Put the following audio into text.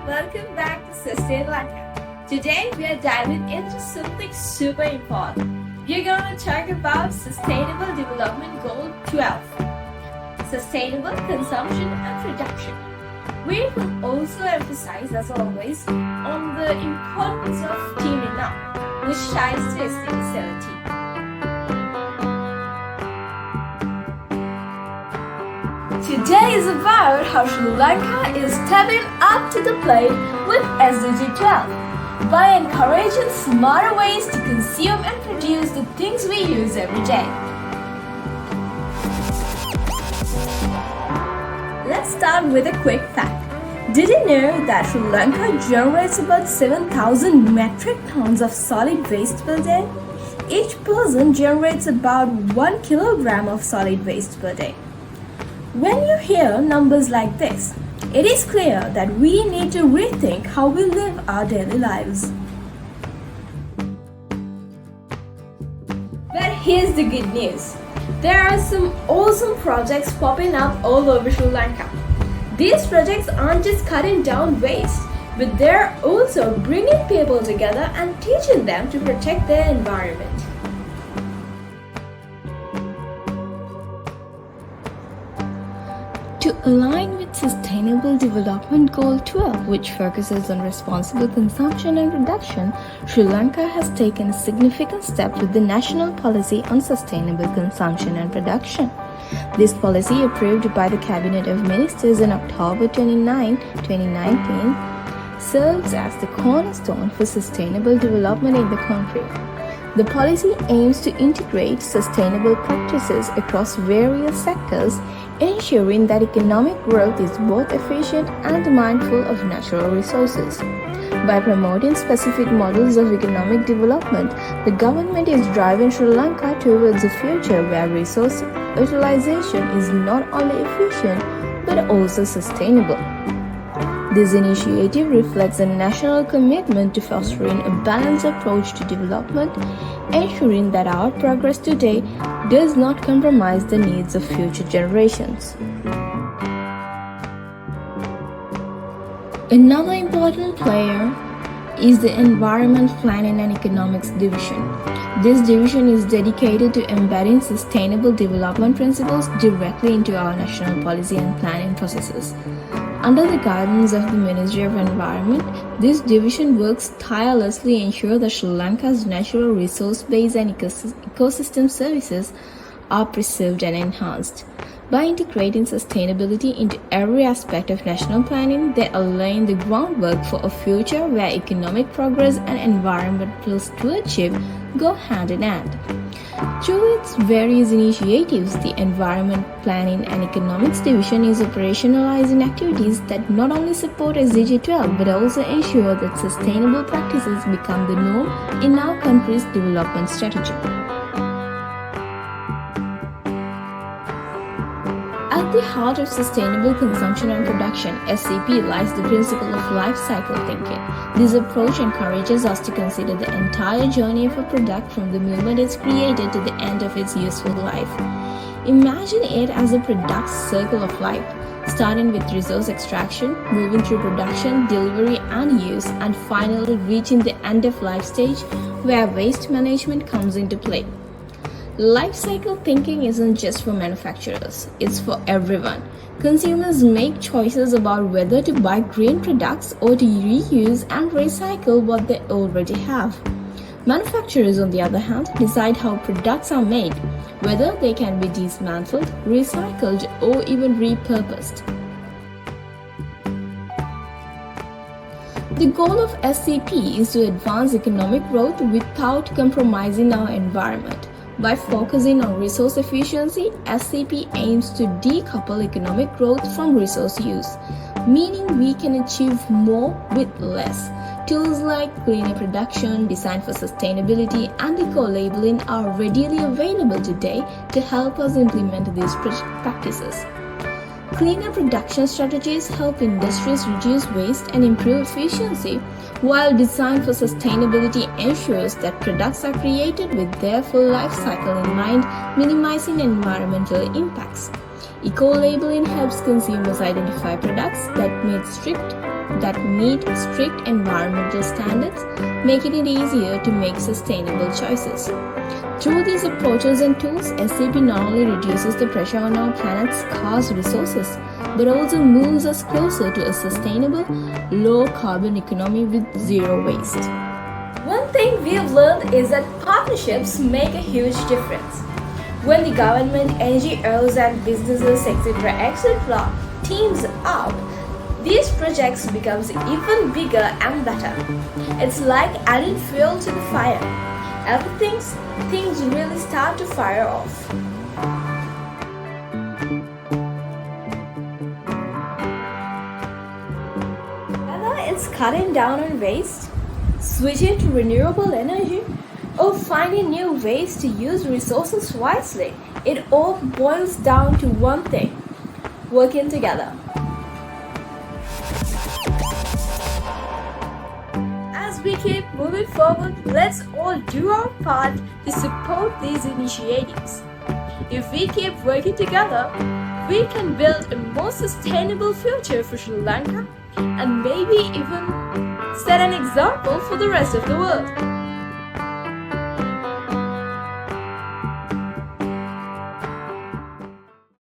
welcome back to Sustain Lanka. Today we are diving into something super important. We're going to talk about Sustainable Development Goal 12, Sustainable Consumption and Production. We will also emphasize, as always, on the importance of teaming up, which ties to SDG 17. Today is about how Sri Lanka is stepping up to the plate with SDG 12 by encouraging smarter ways to consume and produce the things we use every day. Let's start with a quick fact. Did you know that Sri Lanka generates about 7,000 metric tons of solid waste per day? Each person generates about 1 kilogram of solid waste per day. When you hear numbers like this, it is clear that we need to rethink how we live our daily lives. But here's the good news. There are some awesome projects popping up all over Sri Lanka. These projects aren't just cutting down waste, but they're also bringing people together and teaching them to protect their environment. To align with Sustainable Development Goal 12, which focuses on responsible consumption and production, Sri Lanka has taken a significant step with the National Policy on Sustainable Consumption and Production. This policy, approved by the Cabinet of Ministers in October 29, 2019, serves as the cornerstone for sustainable development in the country. The policy aims to integrate sustainable practices across various sectors, ensuring that economic growth is both efficient and mindful of natural resources. By promoting specific models of economic development, the government is driving Sri Lanka towards a future where resource utilization is not only efficient but also sustainable. This initiative reflects a national commitment to fostering a balanced approach to development, ensuring that our progress today does not compromise the needs of future generations. Another important player is the Environment Planning and Economics Division. This division is dedicated to embedding sustainable development principles directly into our national policy and planning processes. Under the guidance of the Ministry of Environment, this division works tirelessly to ensure that Sri Lanka's natural resource base and ecosystem services are preserved and enhanced. By integrating sustainability into every aspect of national planning, they are laying the groundwork for a future where economic progress and environmental stewardship go hand in hand. Through its various initiatives, the Environment Planning and Economics Division is operationalizing activities that not only support SDG 12 but also ensure that sustainable practices become the norm in our country's development strategy. At the heart of sustainable consumption and production, SCP, lies the principle of life cycle thinking. This approach encourages us to consider the entire journey of a product from the moment it's created to the end of its useful life. Imagine it as a product's circle of life, starting with resource extraction, moving through production, delivery and use, and finally reaching the end of life stage where waste management comes into play. Life cycle thinking isn't just for manufacturers, it's for everyone. Consumers make choices about whether to buy green products or to reuse and recycle what they already have. Manufacturers, on the other hand, decide how products are made, whether they can be dismantled, recycled, or even repurposed. The goal of SCP is to advance economic growth without compromising our environment. By focusing on resource efficiency, SCP aims to decouple economic growth from resource use, meaning we can achieve more with less. Tools like cleaner production, design for sustainability, and eco-labeling are readily available today to help us implement these practices. Cleaner production strategies help industries reduce waste and improve efficiency, while design for sustainability ensures that products are created with their full life cycle in mind, minimizing environmental impacts. Eco-labeling helps consumers identify products that meet strict that meet strict environmental standards, making it easier to make sustainable choices. Through these approaches and tools, SAP not only reduces the pressure on our planet's scarce resources, but also moves us closer to a sustainable, low-carbon economy with zero waste. One thing we have learned is that partnerships make a huge difference. When the government, NGOs and businesses, etc. actually teams up, these projects becomes even bigger and better. It's like adding fuel to the fire. After things really start to fire off. Whether it's cutting down on waste, switching to renewable energy, or finding new ways to use resources wisely, it all boils down to one thing: working together. As we keep moving forward, let's all do our part to support these initiatives. If we keep working together, we can build a more sustainable future for Sri Lanka and maybe even set an example for the rest of the world.